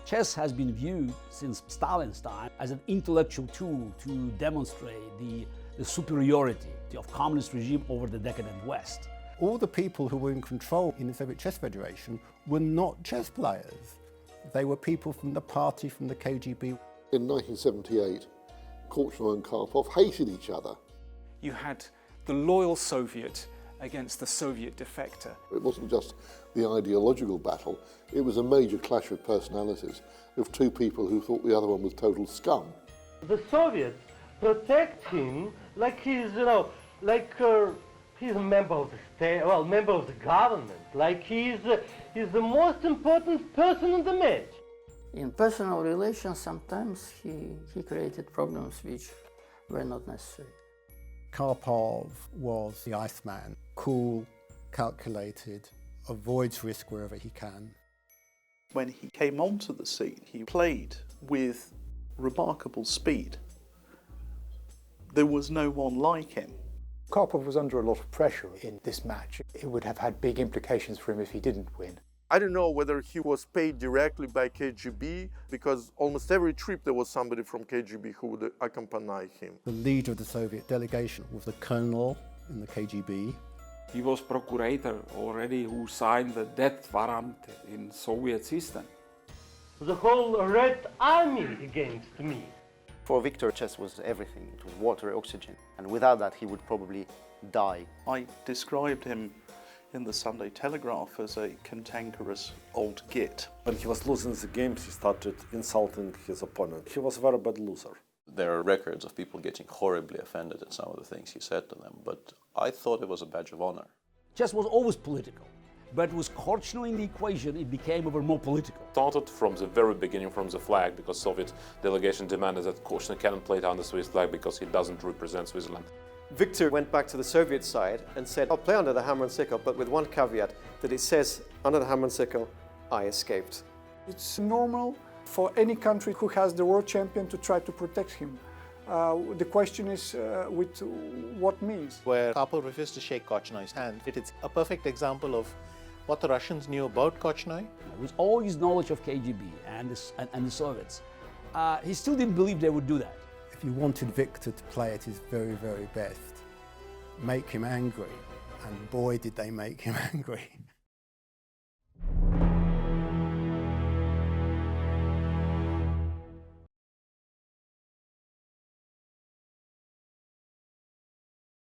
Chess has been viewed since Stalin's time as an intellectual tool to demonstrate the superiority of communist regime over the decadent West. All the people who were in control in the Soviet Chess Federation were not chess players. They were people from the party, from the KGB. In 1978, Korchnoi and Karpov hated each other. You had the loyal Soviet against the Soviet defector. It wasn't just the ideological battle, it was a major clash of personalities of two people who thought the other one was total scum. The Soviets protect him like he's, he's a member of the state, well, member of the government, like he's the most important person in the match. In personal relations, sometimes he created problems which were not necessary. Karpov was the Iceman, cool, calculated, avoids risk wherever he can. When he came onto the scene, he played with remarkable speed. There was no one like him. Karpov was under a lot of pressure in this match. It would have had big implications for him if he didn't win. I don't know whether he was paid directly by KGB, because almost every trip there was somebody from KGB who would accompany him. The leader of the Soviet delegation was the colonel in the KGB. He was procurator already who signed the death warrant in Soviet system. The whole Red Army against me. For Viktor, chess was everything. It was water, oxygen, and without that he would probably die. I described him in the Sunday Telegraph as a cantankerous old git. When he was losing the games, he started insulting his opponent. He was a very bad loser. There are records of people getting horribly offended at some of the things he said to them, but I thought it was a badge of honor. Chess was always political, but with Korchnoi in the equation, it became ever more political. Started from the very beginning from the flag, because Soviet delegation demanded that Korchnoi cannot play down the Swiss flag because he doesn't represent Switzerland. Viktor went back to the Soviet side and said, I'll play under the hammer and sickle, but with one caveat, that it says, under the hammer and sickle, I escaped. It's normal for any country who has the world champion to try to protect him. The question is with what means. Where Karpov refused to shake Korchnoi's hand, it is a perfect example of what the Russians knew about Korchnoi. With all his knowledge of KGB and the Soviets, he still didn't believe they would do that. If you wanted Viktor to play at his very, very best, make him angry, and boy did they make him angry.